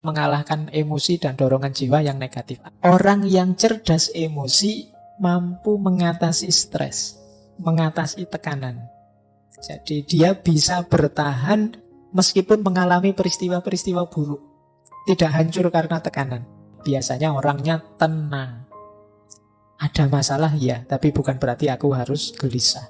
mengalahkan emosi dan dorongan jiwa yang negatif. Orang yang cerdas emosi mampu mengatasi stres, mengatasi tekanan. Jadi dia bisa bertahan meskipun mengalami peristiwa-peristiwa buruk. Tidak hancur karena tekanan. Biasanya orangnya tenang. Ada masalah ya, tapi bukan berarti aku harus gelisah.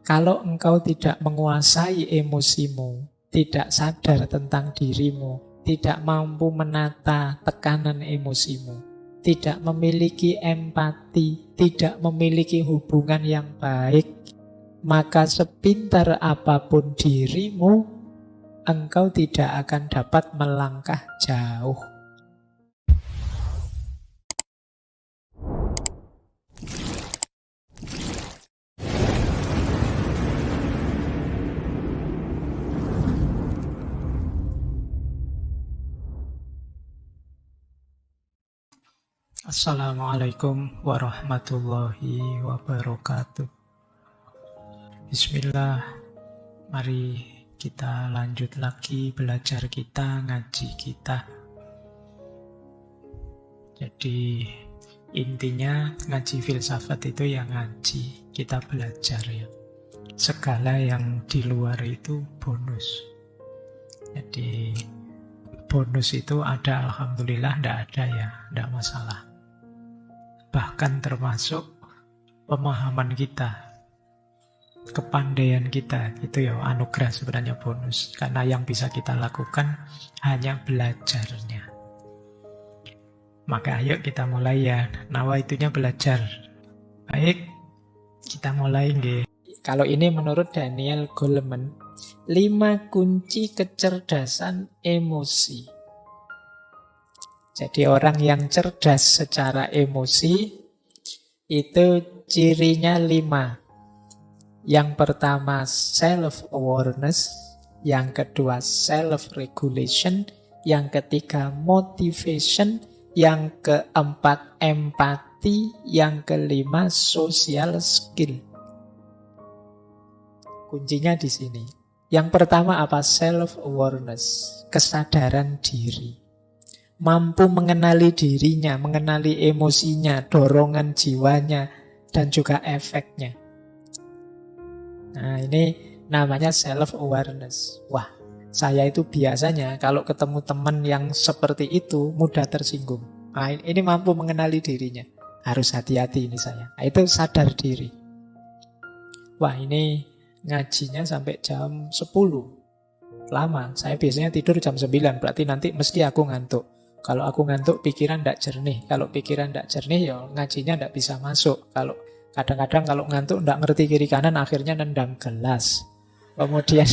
Kalau engkau tidak menguasai emosimu, tidak sadar tentang dirimu, tidak mampu menata tekanan emosimu, tidak memiliki empati, tidak memiliki hubungan yang baik, maka sepintar apapun dirimu, engkau tidak akan dapat melangkah jauh. Assalamualaikum warahmatullahi wabarakatuh. Bismillah. Mari kita lanjut lagi belajar kita, ngaji kita. Jadi intinya ngaji filsafat itu ya ngaji, kita belajar ya. Segala yang di luar itu bonus. Jadi bonus itu ada, alhamdulillah, tidak ada ya, tidak masalah. Bahkan termasuk pemahaman kita, kepandaian kita, itu ya anugerah sebenarnya bonus. Karena yang bisa kita lakukan hanya belajarnya. Maka ayo kita mulai ya, nawaitunya belajar. Baik, kita mulai nggih. Kalau ini menurut Daniel Goleman, 5 kunci kecerdasan emosi. Jadi orang yang cerdas secara emosi itu cirinya 5. Yang pertama self-awareness, yang kedua self-regulation, yang ketiga motivation, yang keempat empati, yang kelima social skill. Kuncinya di sini. Yang pertama apa? Self-awareness, kesadaran diri. Mampu mengenali dirinya, mengenali emosinya, dorongan jiwanya, dan juga efeknya. Nah, ini namanya self-awareness. Wah, saya itu biasanya kalau ketemu teman yang seperti itu mudah tersinggung. Nah, ini mampu mengenali dirinya. Harus hati-hati ini saya. Nah, itu sadar diri. Wah, ini ngajinya sampai jam 10. Lama, saya biasanya tidur jam 9, berarti nanti mesti aku ngantuk. Kalau aku ngantuk, pikiran tidak jernih. Kalau pikiran tidak jernih, ya ngajinya tidak bisa masuk. Kalau kadang-kadang kalau ngantuk tidak ngerti kiri kanan, akhirnya nendang gelas. Kemudian,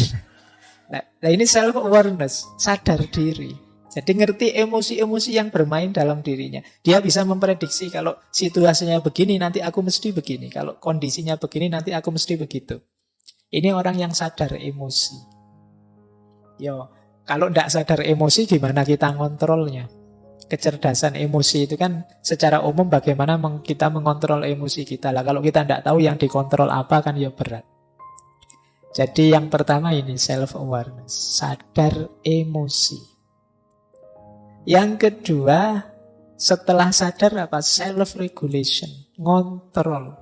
nah ini self-awareness, sadar diri. Jadi ngerti emosi-emosi yang bermain dalam dirinya. Dia bisa memprediksi kalau situasinya begini, nanti aku mesti begini. Kalau kondisinya begini, nanti aku mesti begitu. Ini orang yang sadar emosi. Yo, kalau tidak sadar emosi, gimana kita ngontrolnya? Kecerdasan emosi itu kan secara umum bagaimana kita mengontrol emosi kita lah. Kalau kita tidak tahu yang dikontrol apa kan ya berat. Jadi yang pertama ini self-awareness, sadar emosi. Yang kedua, setelah sadar apa? Self-regulation, ngontrol.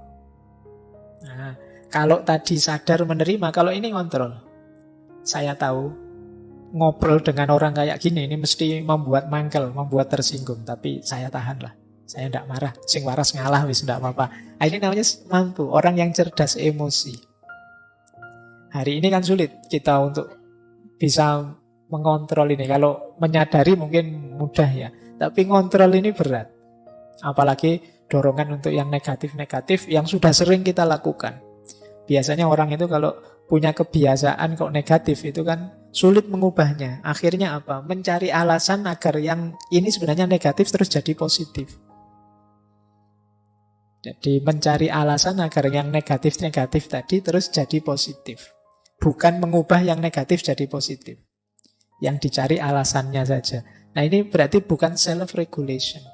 Nah, kalau tadi sadar menerima, kalau ini ngontrol. Saya tahu ngobrol dengan orang kayak gini ini mesti membuat mangkel, membuat tersinggung, tapi saya tahan lah. Saya tidak marah, sing waras ngalah wis tidak apa-apa. Nah, ini namanya mampu, orang yang cerdas emosi. Hari ini kan sulit kita untuk bisa mengontrol ini. Kalau menyadari mungkin mudah ya, tapi ngontrol ini berat. Apalagi dorongan untuk yang negatif-negatif yang sudah sering kita lakukan. Biasanya orang itu kalau punya kebiasaan kok negatif itu kan sulit mengubahnya. Akhirnya apa? Mencari alasan agar yang ini sebenarnya negatif terus jadi positif. Jadi mencari alasan agar yang negatif-negatif tadi terus jadi positif. Bukan mengubah yang negatif jadi positif. Yang dicari alasannya saja. Nah ini berarti bukan self-regulation.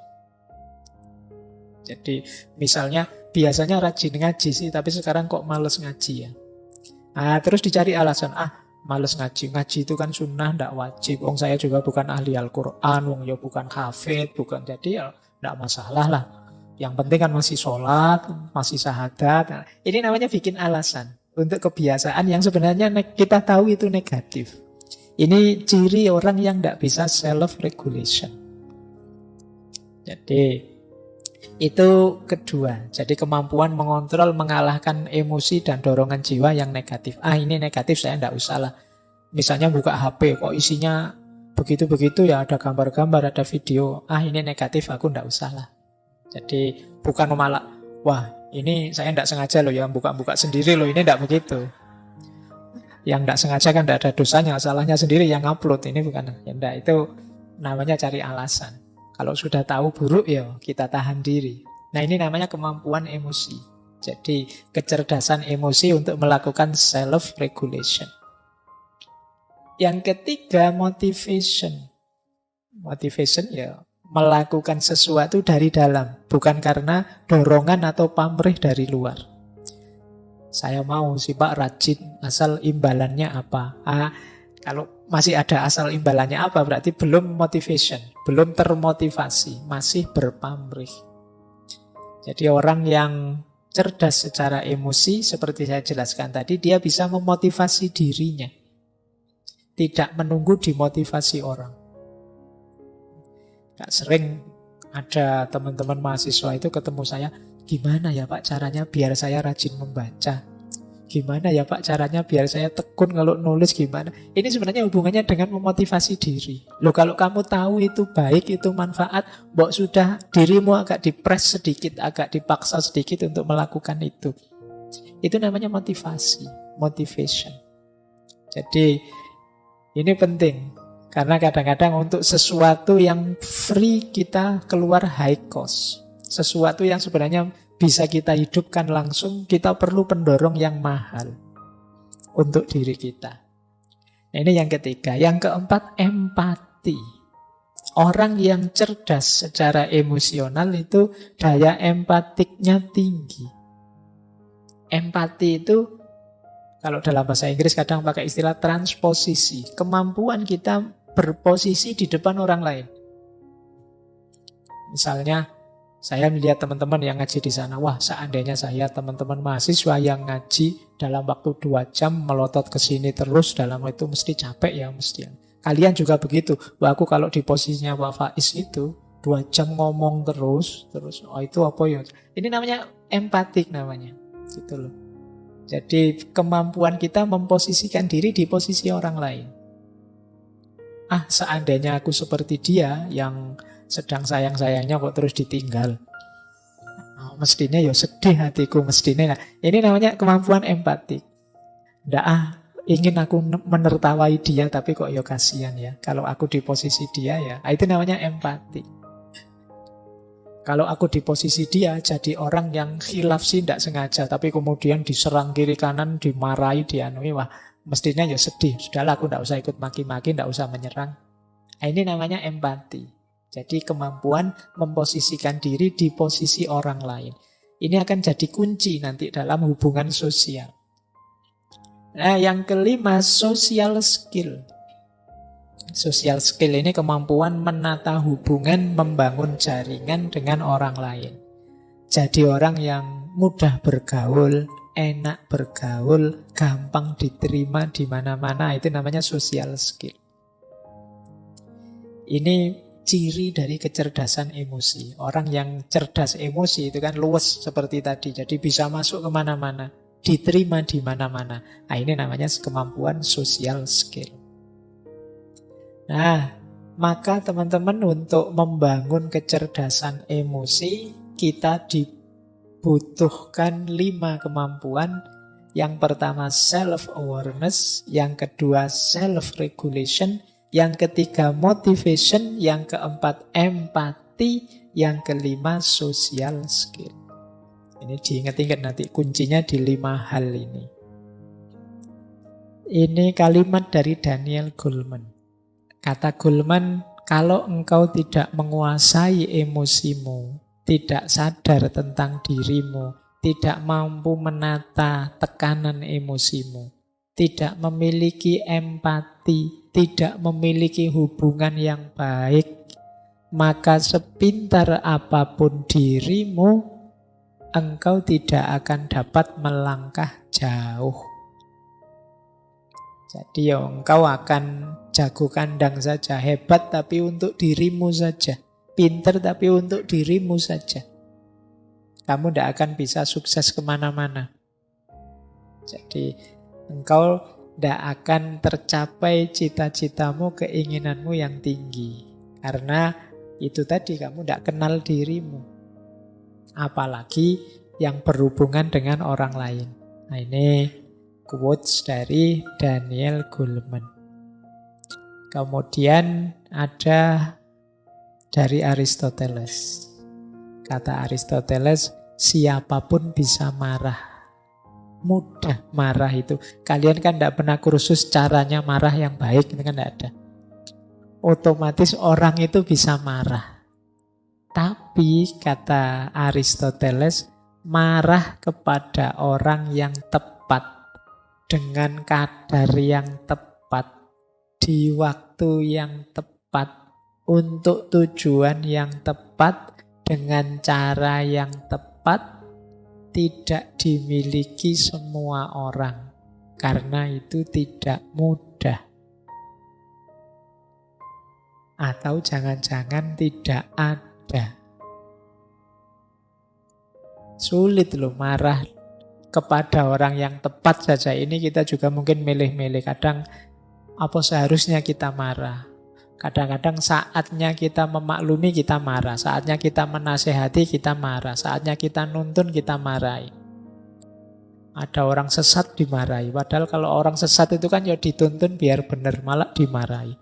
Jadi misalnya biasanya rajin ngaji sih, tapi sekarang kok males ngaji ya. Nah terus dicari alasan, males ngaji. Ngaji itu kan sunnah, ndak wajib. Wong saya juga bukan ahli Al-Quran, wong ya bukan hafid, bukan. Jadi ya ndak masalah lah. Yang penting kan masih sholat, masih syahadat. Nah, ini namanya bikin alasan untuk kebiasaan yang sebenarnya kita tahu itu negatif. Ini ciri orang yang ndak bisa self-regulation. Jadi itu kedua. Jadi kemampuan mengontrol, mengalahkan emosi dan dorongan jiwa yang negatif. Ini negatif, saya ndak usah lah. Misalnya buka HP, kok isinya begitu-begitu ya, ada gambar-gambar, ada video. Ini negatif, aku ndak usah lah. Jadi bukan malah, wah ini saya ndak sengaja loh ya, buka-buka sendiri loh, ini ndak begitu. Yang ndak sengaja kan ndak ada dosanya, salahnya sendiri yang upload. Ini bukan, ya ndak, itu namanya cari alasan. Kalau sudah tahu buruk ya kita tahan diri. Nah ini namanya kemampuan emosi. Jadi kecerdasan emosi untuk melakukan self-regulation. Yang ketiga motivation. Motivation ya melakukan sesuatu dari dalam. Bukan karena dorongan atau pamrih dari luar. Saya mau sih Pak rajin, asal imbalannya apa? Kalau masih ada asal imbalannya apa, berarti belum motivation, belum termotivasi, masih berpamrih. Jadi orang yang cerdas secara emosi, seperti saya jelaskan tadi, dia bisa memotivasi dirinya. Tidak menunggu dimotivasi orang. Gak sering ada teman-teman mahasiswa itu ketemu saya, gimana ya Pak caranya biar saya rajin membaca? Gimana ya Pak caranya biar saya tekun kalau nulis gimana? Ini sebenarnya hubungannya dengan memotivasi diri. Loh kalau kamu tahu itu baik, itu manfaat, mbok sudah dirimu agak dipres sedikit, agak dipaksa sedikit untuk melakukan itu. Itu namanya motivasi, motivation. Jadi ini penting. Karena kadang-kadang untuk sesuatu yang free kita keluar high cost. Sesuatu yang sebenarnya bisa kita hidupkan langsung, kita perlu pendorong yang mahal untuk diri kita. Nah, ini yang ketiga. Yang keempat, empati. Orang yang cerdas secara emosional itu daya empatiknya tinggi. Empati itu, kalau dalam bahasa Inggris kadang pakai istilah transposisi. Kemampuan kita berposisi di depan orang lain. Misalnya, saya melihat teman-teman yang ngaji di sana. Wah, seandainya saya teman-teman mahasiswa yang ngaji dalam waktu 2 jam melotot ke sini terus, dalam itu mesti capek ya, mesti. Kalian juga begitu. Wah, aku kalau di posisinya Pak Faiz itu 2 jam ngomong terus, oh itu apa ya? Ini namanya empatik namanya. Gitu loh. Jadi kemampuan kita memposisikan diri di posisi orang lain. Seandainya aku seperti dia yang sedang sayang-sayangnya kok terus ditinggal. Mestinya ya sedih hatiku, mestinya. Nah, ini namanya kemampuan empatik. Nggak ingin aku menertawai dia, tapi kok ya kasihan ya. Kalau aku di posisi dia ya, itu namanya empati. Kalau aku di posisi dia, jadi orang yang khilaf sih tidak sengaja, tapi kemudian diserang kiri kanan, dimarahi, dianui, wah mestinya ya sedih. Sudahlah, aku tidak usah ikut maki-maki, tidak usah menyerang. Ini namanya empati. Jadi kemampuan memposisikan diri di posisi orang lain. Ini akan jadi kunci nanti dalam hubungan sosial. Nah, yang kelima, social skill. Social skill ini kemampuan menata hubungan, membangun jaringan dengan orang lain. Jadi orang yang mudah bergaul, enak bergaul, gampang diterima di mana-mana, itu namanya social skill. Ini ciri dari kecerdasan emosi. Orang yang cerdas emosi itu kan luwes seperti tadi. Jadi bisa masuk kemana-mana, diterima di mana-mana. Nah, ini namanya kemampuan social skill. Nah, maka teman-teman untuk membangun kecerdasan emosi, kita dibutuhkan 5 kemampuan. Yang pertama self-awareness, yang kedua self-regulation, yang ketiga motivation, yang keempat empati, yang kelima social skill. Ini diingat-ingat nanti kuncinya di 5 hal ini. Ini kalimat dari Daniel Goleman. Kata Goleman, kalau engkau tidak menguasai emosimu, tidak sadar tentang dirimu, tidak mampu menata tekanan emosimu, tidak memiliki empati, tidak memiliki hubungan yang baik, maka sepintar apapun dirimu, engkau tidak akan dapat melangkah jauh. Jadi ya engkau akan jago kandang saja, hebat tapi untuk dirimu saja, pinter tapi untuk dirimu saja. Kamu tidak akan bisa sukses kemana-mana. Jadi engkau tidak akan tercapai cita-citamu, keinginanmu yang tinggi. Karena itu tadi, kamu tidak kenal dirimu. Apalagi yang berhubungan dengan orang lain. Nah ini quotes dari Daniel Goleman. Kemudian ada dari Aristoteles. Kata Aristoteles, siapapun bisa marah. Mudah marah itu. Kalian kan tidak pernah kursus caranya marah yang baik, itu kan tidak ada. Otomatis orang itu bisa marah. Tapi kata Aristoteles, marah kepada orang yang tepat, dengan kadar yang tepat, di waktu yang tepat, untuk tujuan yang tepat, dengan cara yang tepat, tidak dimiliki semua orang. Karena itu tidak mudah. Atau jangan-jangan tidak ada. Sulit loh marah kepada orang yang tepat saja. Ini kita juga mungkin milih-milih. Kadang apa seharusnya kita marah. Kadang-kadang saatnya kita memaklumi kita marah. Saatnya kita menasehati kita marah. Saatnya kita nuntun kita marahi. Ada orang sesat dimarahi. Padahal kalau orang sesat itu kan ya dituntun biar benar, malah dimarahi.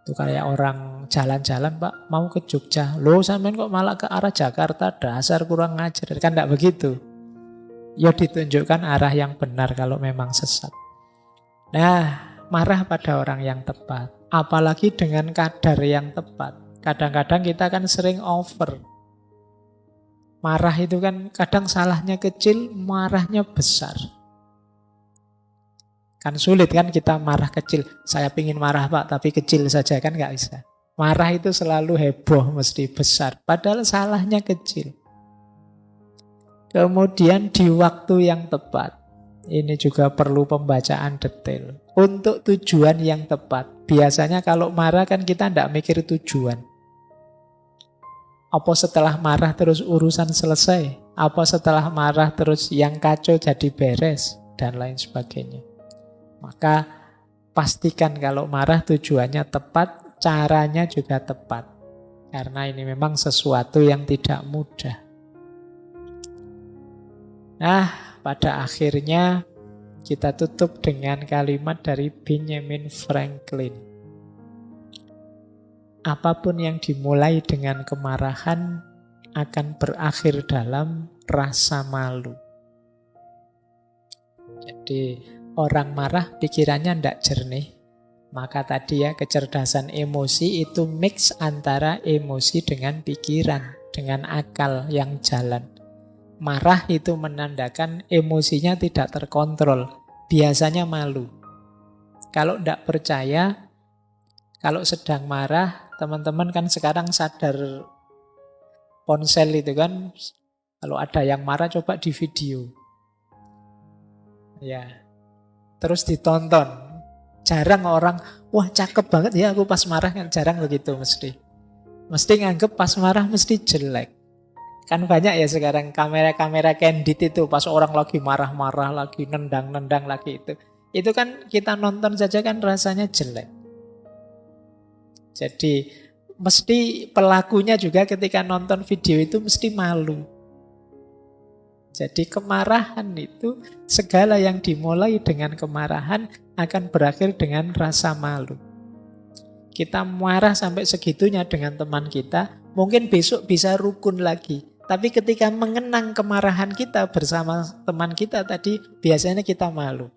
Itu kayak orang jalan-jalan, Pak, mau ke Jogja. Loh, sampean kok malah ke arah Jakarta, dasar kurang ngajar. Kan tidak begitu. Ya ditunjukkan arah yang benar kalau memang sesat. Nah, marah pada orang yang tepat. Apalagi dengan kadar yang tepat. Kadang-kadang kita kan sering over. Marah itu kan kadang salahnya kecil, marahnya besar. Kan sulit kan kita marah kecil. Saya pingin marah Pak, tapi kecil saja kan nggak bisa. Marah itu selalu heboh, mesti besar. Padahal salahnya kecil. Kemudian di waktu yang tepat. Ini juga perlu pembacaan detail. Untuk tujuan yang tepat. Biasanya kalau marah kan kita tidak mikir tujuan. Apa setelah marah terus urusan selesai? Apa setelah marah terus yang kacau jadi beres? Dan lain sebagainya. Maka pastikan kalau marah tujuannya tepat, caranya juga tepat. Karena ini memang sesuatu yang tidak mudah. Nah, pada akhirnya kita tutup dengan kalimat dari Benjamin Franklin. Apapun yang dimulai dengan kemarahan akan berakhir dalam rasa malu. Jadi orang marah pikirannya tidak jernih. Maka tadi ya kecerdasan emosi itu mix antara emosi dengan pikiran, dengan akal yang jalan. Marah itu menandakan emosinya tidak terkontrol. Biasanya malu. Kalau tidak percaya, kalau sedang marah, teman-teman kan sekarang sadar ponsel itu kan, kalau ada yang marah coba di video. Ya, terus ditonton. Jarang orang, wah cakep banget ya aku pas marah, kan jarang begitu mesti. Mesti nganggep pas marah mesti jelek. Kan banyak ya sekarang kamera-kamera candid itu pas orang lagi marah-marah, lagi nendang-nendang lagi itu. Itu kan kita nonton saja kan rasanya jelek. Jadi mesti pelakunya juga ketika nonton video itu mesti malu. Jadi kemarahan itu, segala yang dimulai dengan kemarahan akan berakhir dengan rasa malu. Kita marah sampai segitunya dengan teman kita, mungkin besok bisa rukun lagi. Tapi ketika mengenang kemarahan kita bersama teman kita tadi, biasanya kita malu.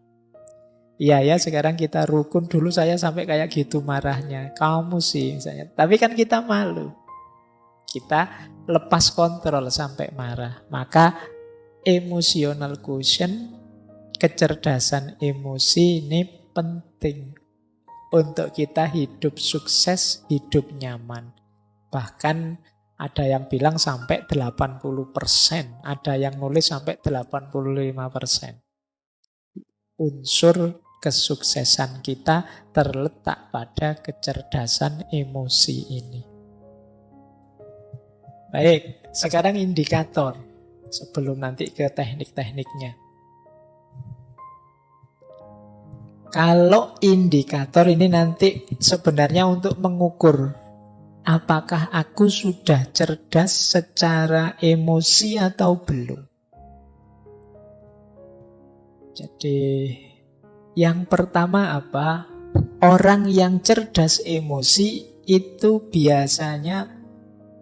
Iya ya, sekarang kita rukun, dulu saya sampai kayak gitu marahnya. Kamu sih misalnya. Tapi kan kita malu. Kita lepas kontrol sampai marah. Maka emotional quotient kecerdasan emosi ini penting untuk kita hidup sukses, hidup nyaman. Bahkan ada yang bilang sampai 80%, ada yang nulis sampai 85%. Unsur kesuksesan kita terletak pada kecerdasan emosi ini. Baik, sekarang indikator sebelum nanti ke teknik-tekniknya. Kalau indikator ini nanti sebenarnya untuk mengukur apakah aku sudah cerdas secara emosi atau belum. Jadi yang pertama apa? Orang yang cerdas emosi itu biasanya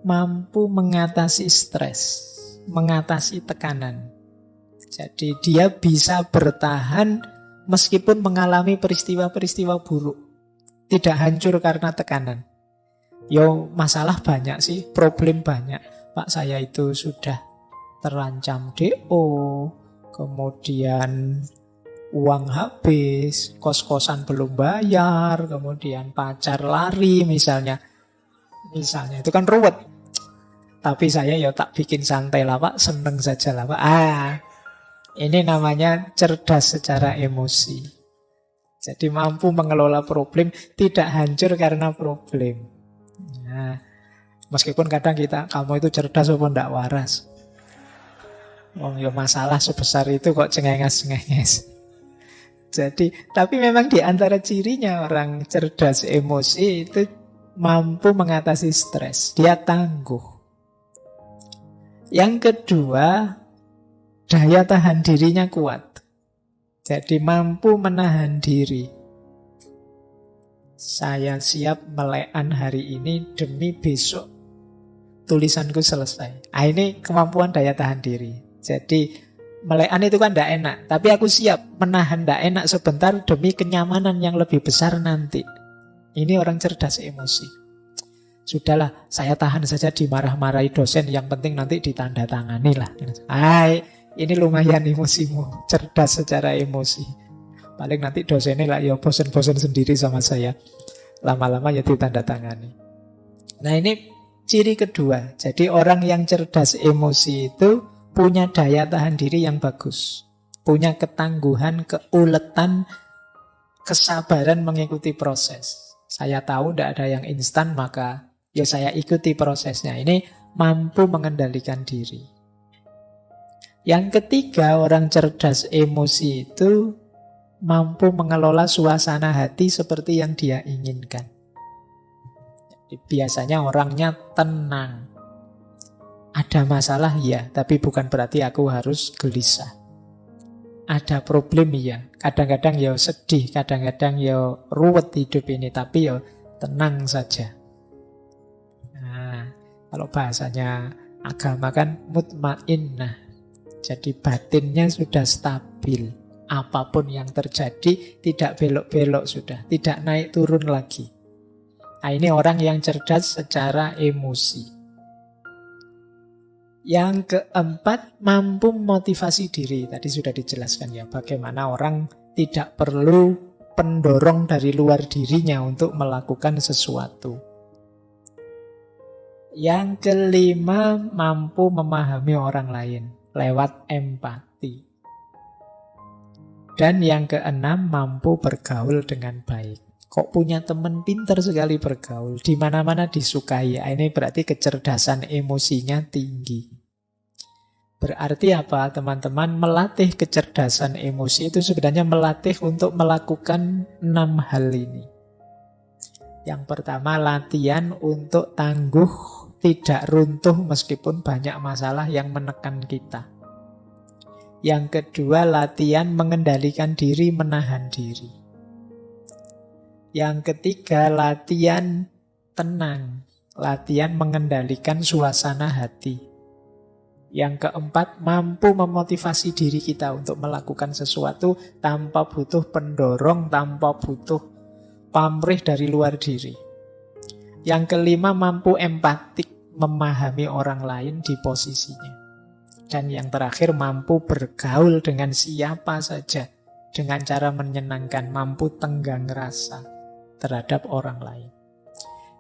mampu mengatasi stres, mengatasi tekanan. Jadi dia bisa bertahan meskipun mengalami peristiwa-peristiwa buruk. Tidak hancur karena tekanan. Yo, masalah banyak sih, problem banyak. Pak, saya itu sudah terancam DO, kemudian uang habis, kos-kosan belum bayar, kemudian pacar lari misalnya. Misalnya itu kan ruwet. Tapi saya ya tak bikin santai lah Pak, seneng saja lah Pak. Ini namanya cerdas secara emosi. Jadi mampu mengelola problem, tidak hancur karena problem. Nah, meskipun kadang kamu itu cerdas apa enggak waras. Ya masalah sebesar itu kok cengenges-cengenges. Jadi, tapi memang di antara cirinya orang cerdas emosi itu mampu mengatasi stres. Dia tangguh. Yang kedua, daya tahan dirinya kuat. Jadi mampu menahan diri. Saya siap melekan hari ini demi besok tulisanku selesai. Ini kemampuan daya tahan diri. Jadi melekan itu kan tidak enak, tapi aku siap menahan tidak enak sebentar demi kenyamanan yang lebih besar nanti. Ini orang cerdas emosi. Sudahlah, saya tahan saja dimarah-marahi dosen, yang penting nanti ditandatangani lah. Ini lumayan emosimu, cerdas secara emosi. Paling nanti dosennya lah ya bosen-bosen sendiri sama saya. Lama-lama ya ditandatangani. Nah ini ciri kedua. Jadi orang yang cerdas emosi itu punya daya tahan diri yang bagus. Punya ketangguhan, keuletan, kesabaran mengikuti proses. Saya tahu tidak ada yang instan, maka ya saya ikuti prosesnya. Ini mampu mengendalikan diri. Yang ketiga, orang cerdas emosi itu mampu mengelola suasana hati seperti yang dia inginkan. Jadi, biasanya orangnya tenang. Ada masalah ya, tapi bukan berarti aku harus gelisah. Ada problem ya, kadang-kadang ya sedih, kadang-kadang ya ruwet hidup ini, tapi ya tenang saja. Nah, kalau bahasanya agama kan mutmainnah. Jadi batinnya sudah stabil. Apapun yang terjadi tidak belok-belok sudah, tidak naik turun lagi. Nah, ini orang yang cerdas secara emosi. Yang keempat, mampu memotivasi diri. Tadi sudah dijelaskan ya, bagaimana orang tidak perlu pendorong dari luar dirinya untuk melakukan sesuatu. Yang kelima, mampu memahami orang lain lewat empati. Dan yang keenam, mampu bergaul dengan baik. Kok punya teman pintar sekali bergaul, di mana-mana disukai. Ini berarti kecerdasan emosinya tinggi. Berarti apa, teman-teman? Melatih kecerdasan emosi itu sebenarnya melatih untuk melakukan 6 hal ini. Yang pertama, latihan untuk tangguh, tidak runtuh meskipun banyak masalah yang menekan kita. Yang kedua, latihan mengendalikan diri, menahan diri. Yang ketiga, latihan tenang, latihan mengendalikan suasana hati. Yang keempat, mampu memotivasi diri kita untuk melakukan sesuatu tanpa butuh pendorong, tanpa butuh pamrih dari luar diri. Yang kelima, mampu empatik, memahami orang lain di posisinya. Dan yang terakhir, mampu bergaul dengan siapa saja dengan cara menyenangkan, mampu tenggang rasa terhadap orang lain.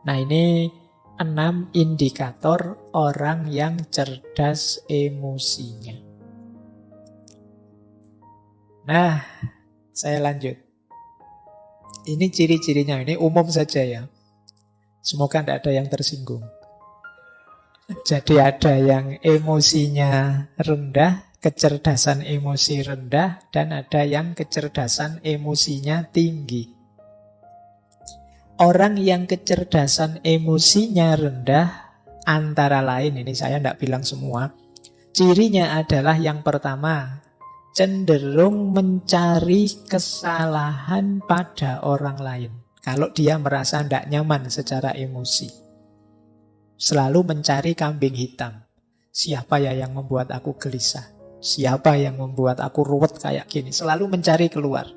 Nah, ini 6 indikator orang yang cerdas emosinya. Nah, saya lanjut. Ini ciri-cirinya, ini umum saja ya. Semoga tidak ada yang tersinggung. Jadi ada yang emosinya rendah, kecerdasan emosi rendah, dan ada yang kecerdasan emosinya tinggi. Orang yang kecerdasan emosinya rendah, antara lain, ini saya tidak bilang semua, cirinya adalah yang pertama, cenderung mencari kesalahan pada orang lain. Kalau dia merasa tidak nyaman secara emosi. Selalu mencari kambing hitam. Siapa ya yang membuat aku gelisah? Siapa yang membuat aku ruwet kayak gini? Selalu mencari keluar.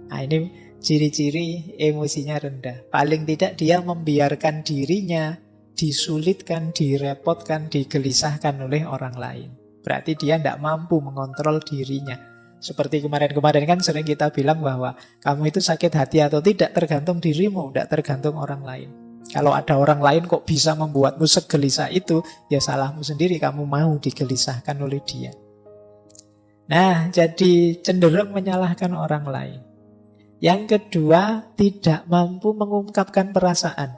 Nah, ini ciri-ciri emosinya rendah. Paling tidak dia membiarkan dirinya disulitkan, direpotkan, digelisahkan oleh orang lain. Berarti dia tidak mampu mengontrol dirinya. Seperti kemarin-kemarin kan sering kita bilang bahwa kamu itu sakit hati atau tidak tergantung dirimu, tidak tergantung orang lain. Kalau ada orang lain kok bisa membuatmu segelisah itu, ya salahmu sendiri, kamu mau digelisahkan oleh dia. Nah, jadi cenderung menyalahkan orang lain. Yang kedua, tidak mampu mengungkapkan perasaan.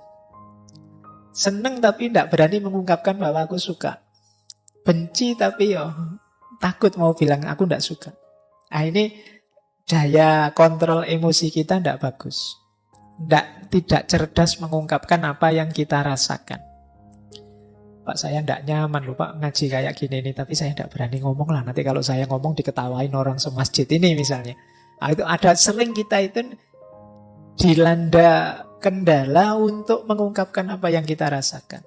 Seneng tapi tidak berani mengungkapkan bahwa aku suka. Benci tapi takut mau bilang aku tidak suka. Nah, ini daya kontrol emosi kita tidak bagus. Tidak cerdas mengungkapkan apa yang kita rasakan. Pak, saya tidak nyaman loh Pak ngaji kayak gini nih, tapi saya tidak berani ngomong lah. Nanti kalau saya ngomong diketawain orang semasjid ini misalnya. Nah, itu ada sering kita itu dilanda kendala untuk mengungkapkan apa yang kita rasakan.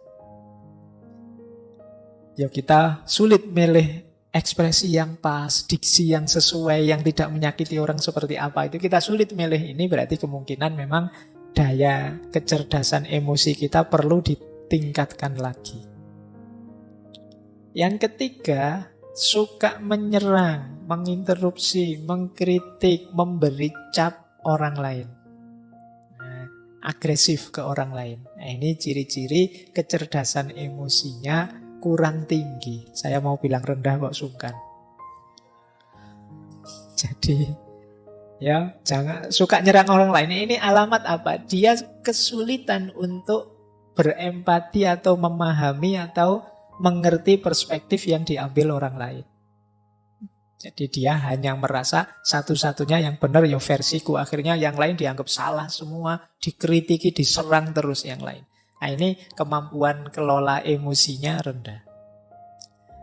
Ya kita sulit milih ekspresi yang pas, diksi yang sesuai, yang tidak menyakiti orang seperti apa. Itu kita sulit milih. Ini berarti kemungkinan memang daya kecerdasan emosi kita perlu ditingkatkan lagi. Yang ketiga, suka menyerang, menginterupsi, mengkritik, memberi cap orang lain. Nah, agresif ke orang lain. Nah, ini ciri-ciri kecerdasan emosinya kurang tinggi. Saya mau bilang rendah kok sungkan. Jadi ya jangan suka nyerang orang lain. Ini alamat apa? Dia kesulitan untuk berempati atau memahami atau mengerti perspektif yang diambil orang lain. Jadi dia hanya merasa satu-satunya yang benar ya versiku. Akhirnya yang lain dianggap salah semua, dikritiki, diserang terus yang lain. Nah, ini kemampuan kelola emosinya rendah.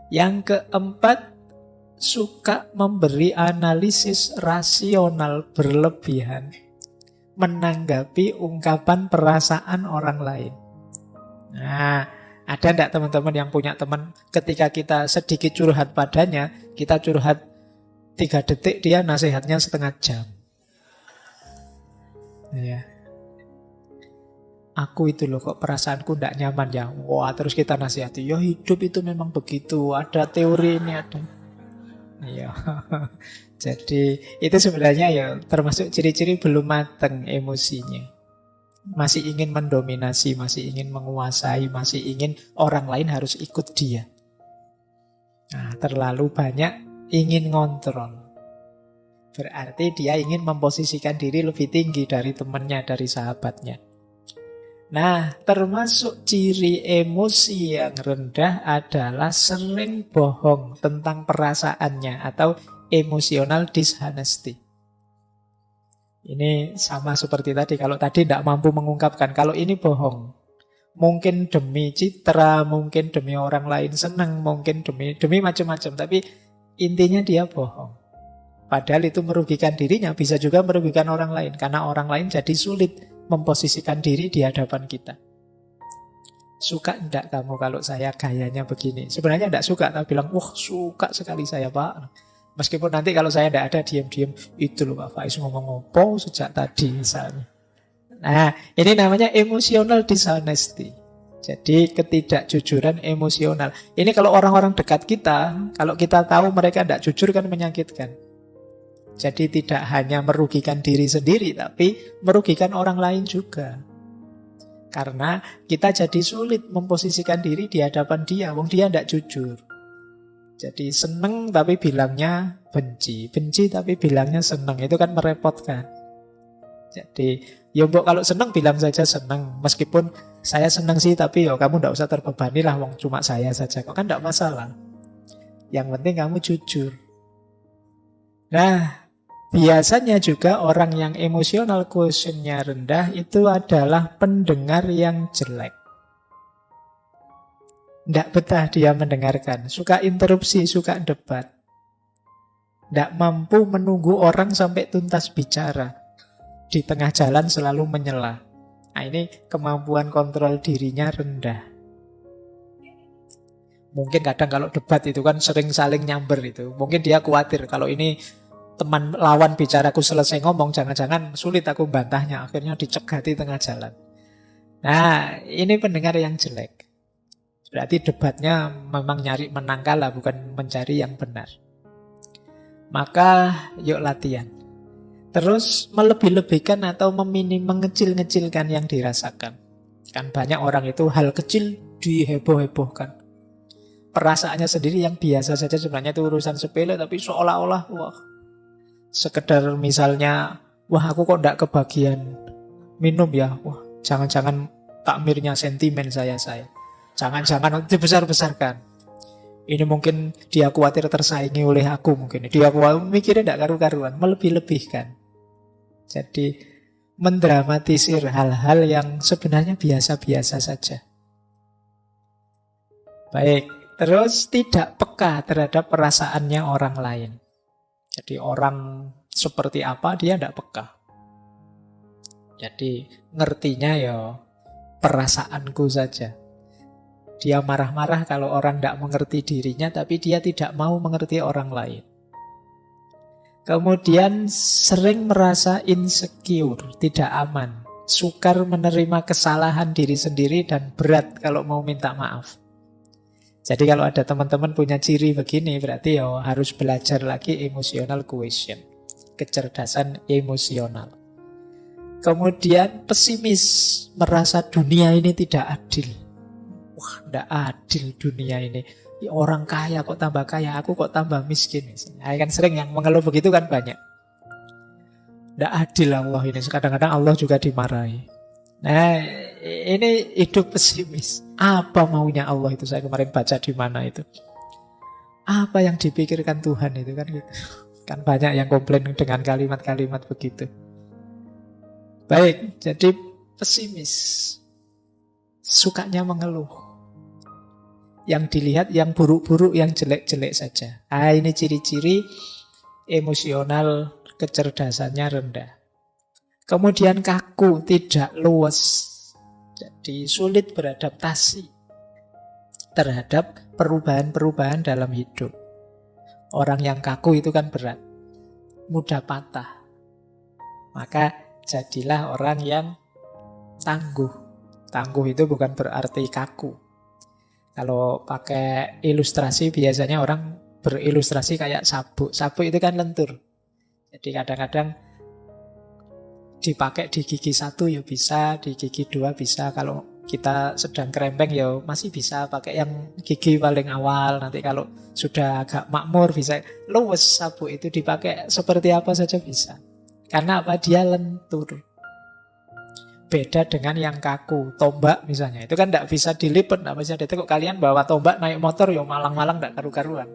Yang keempat, suka memberi analisis rasional berlebihan menanggapi ungkapan perasaan orang lain. Nah, ada enggak teman-teman yang punya teman ketika kita sedikit curhat padanya, kita curhat 3 detik, dia nasihatnya setengah jam. Ya. Aku itu loh kok perasaanku tidak nyaman ya. Wah, terus kita nasihati, ya hidup itu memang begitu, ada teori ini ada. Iya. Jadi itu sebenarnya ya termasuk ciri-ciri belum matang emosinya. Masih ingin mendominasi, masih ingin menguasai, masih ingin orang lain harus ikut dia. Nah, terlalu banyak ingin ngontrol. Berarti dia ingin memposisikan diri lebih tinggi dari temannya, dari sahabatnya. Nah, termasuk ciri emosi yang rendah adalah sering bohong tentang perasaannya atau emotional dishonesty. Ini sama seperti tadi. Kalau tadi tidak mampu mengungkapkan, kalau ini bohong. Mungkin demi citra, mungkin demi orang lain senang, mungkin demi macam-macam. Tapi intinya dia bohong. Padahal itu merugikan dirinya, bisa juga merugikan orang lain. Karena orang lain jadi sulit memposisikan diri di hadapan kita. Suka enggak kamu kalau saya gayanya begini? Sebenarnya enggak suka, tapi bilang, wah suka sekali saya Pak. Meskipun nanti kalau saya enggak ada, diam-diam, itu loh Pak Faiz ngomong apa sejak tadi misalnya. Nah, ini namanya emotional dishonesty. Jadi ketidakjujuran emosional. Ini kalau orang-orang dekat kita, kalau kita tahu mereka tidak jujur kan menyakitkan. Jadi tidak hanya merugikan diri sendiri, tapi merugikan orang lain juga. Karena kita jadi sulit memposisikan diri di hadapan dia, wong dia tidak jujur. Jadi seneng tapi bilangnya benci, benci tapi bilangnya seneng, itu kan merepotkan. Jadi ya mbok kalau seneng bilang saja seneng, meskipun saya seneng sih tapi ya kamu tidak usah terbebani lah, wong cuma saya saja, kok kan tidak masalah. Yang penting kamu jujur. Nah, biasanya juga orang yang emotional quotientnya rendah itu adalah pendengar yang jelek. Tidak betah dia mendengarkan, suka interupsi, suka debat. Tidak mampu menunggu orang sampai tuntas bicara. Di tengah jalan selalu menyela. Nah, ini kemampuan kontrol dirinya rendah. Mungkin kadang kalau debat itu kan sering saling nyamber itu. Mungkin dia khawatir kalau ini teman lawan bicaraku selesai ngomong, jangan-jangan sulit aku bantahnya, akhirnya dicegati tengah jalan. Nah, ini pendengar yang jelek. Berarti debatnya memang nyari menang kalah, bukan mencari yang benar. Maka yuk latihan. Terus melebih-lebihkan atau mengecil-ngecilkan yang dirasakan. Kan banyak orang itu hal kecil diheboh-hebohkan. Perasaannya sendiri yang biasa saja sebenarnya itu urusan sepele, tapi seolah-olah wah, sekedar misalnya, wah aku kok tidak kebagian minum ya, wah jangan-jangan takmirnya sentimen saya. Jangan-jangan dibesar-besarkan. Ini mungkin dia khawatir tersaingi oleh aku mungkin. Dia mikirnya tidak karu-karuan, melebih-lebihkan. Jadi mendramatisir hal-hal yang sebenarnya biasa-biasa saja. Baik, terus tidak peka terhadap perasaannya orang lain. Jadi orang seperti apa dia tidak peka. Jadi ngertinya ya perasaanku saja. Dia marah-marah kalau orang tidak mengerti dirinya, tapi dia tidak mau mengerti orang lain. Kemudian sering merasa insecure, tidak aman, sukar menerima kesalahan diri sendiri dan berat kalau mau minta maaf. Jadi kalau ada teman-teman punya ciri begini, berarti ya harus belajar lagi emotional quotient, kecerdasan emosional. Kemudian pesimis, merasa dunia ini tidak adil. Wah, tidak adil dunia ini. Orang kaya kok tambah kaya, aku kok tambah miskin. Nah, kan sering yang mengeluh begitu kan banyak. Tidak adil Allah ini. Kadang-kadang Allah juga dimarahi. Nah, ini hidup pesimis. Apa maunya Allah itu? Saya kemarin baca di mana itu. Apa yang dipikirkan Tuhan itu kan gitu. Kan banyak yang komplain dengan kalimat-kalimat begitu. Baik, jadi pesimis. Sukanya mengeluh. Yang dilihat yang buruk-buruk, yang jelek-jelek saja. Ah, ini ciri-ciri emosional kecerdasannya rendah. Kemudian kaku, tidak luwes. Jadi sulit beradaptasi terhadap perubahan-perubahan dalam hidup. Orang yang kaku itu kan berat, mudah patah. Maka jadilah orang yang tangguh. Tangguh itu bukan berarti kaku. Kalau pakai ilustrasi biasanya orang berilustrasi kayak sabuk. Sabuk itu kan lentur. Jadi kadang-kadang dipakai di gigi satu ya bisa, di gigi dua bisa. Kalau kita sedang kerempeng ya masih bisa pakai yang gigi paling awal. Nanti kalau sudah agak makmur bisa. Luwes sabuk itu dipakai seperti apa saja bisa. Karena apa? Dia lentur. Beda dengan yang kaku, tombak misalnya. Itu kan tidak bisa dilipat, tidak bisa ditekuk. Kalian bawa tombak naik motor, ya malang-malang tidak karu-karuan.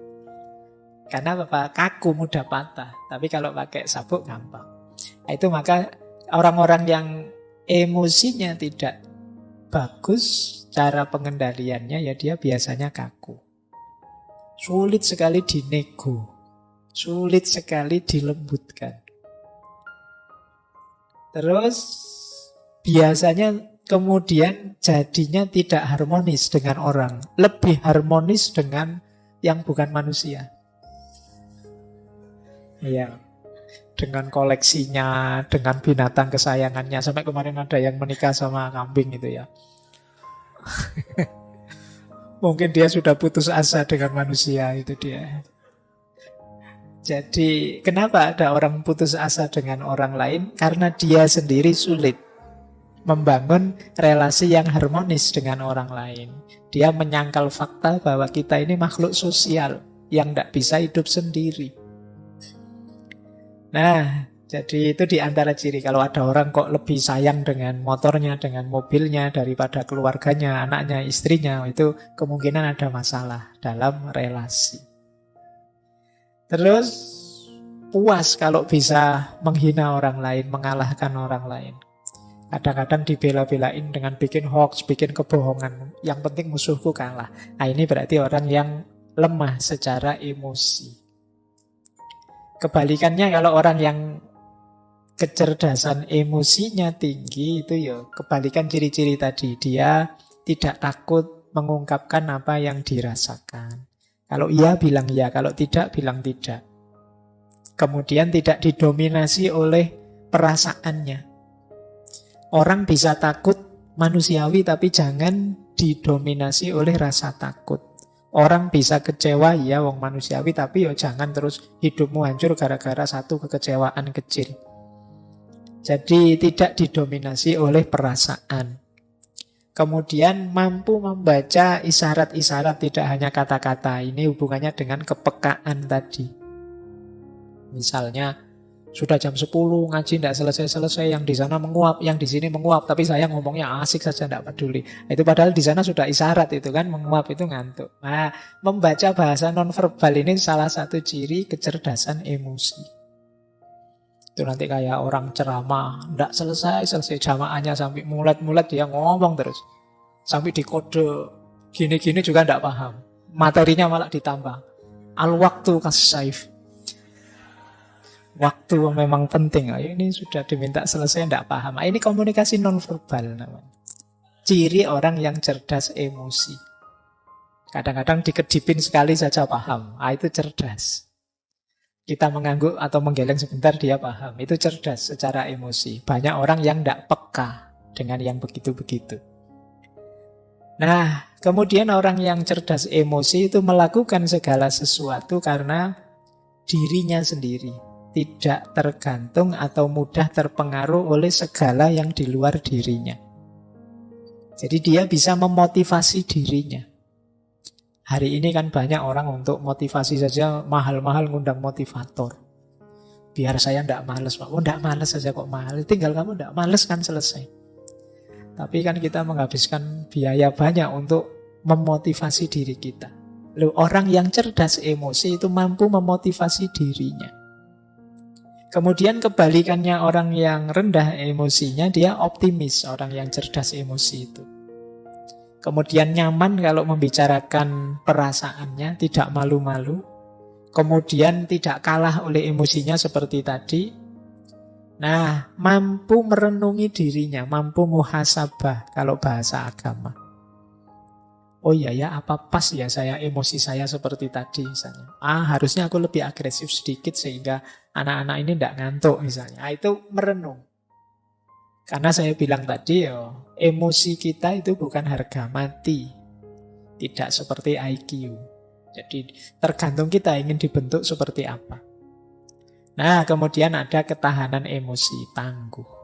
Karena apa? Kaku, mudah patah. Tapi kalau pakai sabuk, gampang. Itu maka orang-orang yang emosinya tidak bagus, cara pengendaliannya ya dia biasanya kaku. Sulit sekali dinego. Sulit sekali dilembutkan. Terus biasanya kemudian jadinya tidak harmonis dengan orang. Lebih harmonis dengan yang bukan manusia. Iya. Dengan koleksinya, dengan binatang kesayangannya. Sampai kemarin ada yang menikah sama kambing itu ya. Mungkin dia sudah putus asa dengan manusia, itu dia. Jadi kenapa ada orang putus asa dengan orang lain? Karena dia sendiri sulit membangun relasi yang harmonis dengan orang lain. Dia menyangkal fakta bahwa kita ini makhluk sosial yang tidak bisa hidup sendiri. Nah, jadi itu di antara ciri. Kalau ada orang kok lebih sayang dengan motornya, dengan mobilnya daripada keluarganya, anaknya, istrinya, itu kemungkinan ada masalah dalam relasi. Terus puas kalau bisa menghina orang lain, mengalahkan orang lain. Kadang-kadang dibela-belain dengan bikin hoax, bikin kebohongan. Yang penting musuhku kalah. Nah, ini berarti orang yang lemah secara emosi. Kebalikannya kalau orang yang kecerdasan emosinya tinggi, itu ya kebalikan ciri-ciri tadi. Dia tidak takut mengungkapkan apa yang dirasakan. Kalau iya bilang iya, kalau tidak bilang tidak. Kemudian tidak didominasi oleh perasaannya. Orang bisa takut manusiawi tapi jangan didominasi oleh rasa takut. Orang bisa kecewa, ya wong manusiawi, tapi ya jangan terus hidupmu hancur gara-gara satu kekecewaan kecil. Jadi tidak didominasi oleh perasaan. Kemudian mampu membaca isyarat-isyarat, tidak hanya kata-kata. Ini hubungannya dengan kepekaan tadi. Misalnya, sudah jam 10 ngaji tidak selesai-selesai, yang di sana menguap, yang di sini menguap, tapi saya ngomongnya asik saja, tidak peduli. Itu padahal di sana sudah isyarat itu kan, menguap itu ngantuk. Nah, membaca bahasa nonverbal ini salah satu ciri kecerdasan emosi. Itu nanti kayak orang ceramah, tidak selesai-selesai jamaahnya sampai mulet-mulet dia ngomong terus. Sampai dikode gini-gini juga tidak paham. Materinya malah ditambah. Al-waktu kas-saif. Waktu memang penting. Ini sudah diminta selesai, tidak paham. Ini komunikasi nonverbal namanya. Ciri orang yang cerdas emosi. Kadang-kadang dikedipin sekali saja paham. Itu cerdas. Kita mengangguk atau menggeleng sebentar dia paham. Itu cerdas secara emosi. Banyak orang yang tidak peka dengan yang begitu-begitu. Nah, kemudian orang yang cerdas emosi itu melakukan segala sesuatu karena dirinya sendiri. Tidak tergantung atau mudah terpengaruh oleh segala yang di luar dirinya. Jadi dia bisa memotivasi dirinya. Hari ini kan banyak orang untuk motivasi saja mahal-mahal ngundang motivator. Biar saya tidak males, Pak. Oh, tidak males saja kok mahal. Tinggal kamu tidak males kan selesai. Tapi kan kita menghabiskan biaya banyak untuk memotivasi diri kita. Loh, orang yang cerdas emosi itu mampu memotivasi dirinya. Kemudian kebalikannya orang yang rendah emosinya, dia optimis, orang yang cerdas emosi itu. Kemudian nyaman kalau membicarakan perasaannya, tidak malu-malu. Kemudian tidak kalah oleh emosinya seperti tadi. Nah, mampu merenungi dirinya, mampu muhasabah kalau bahasa agama. Oh iya ya, apa pas ya saya emosi saya seperti tadi misalnya. Harusnya aku lebih agresif sedikit sehingga anak-anak ini tidak ngantuk misalnya. Itu merenung. Karena saya bilang tadi emosi kita itu bukan harga mati. Tidak seperti IQ. Jadi tergantung kita ingin dibentuk seperti apa. Nah, kemudian ada ketahanan emosi, tangguh.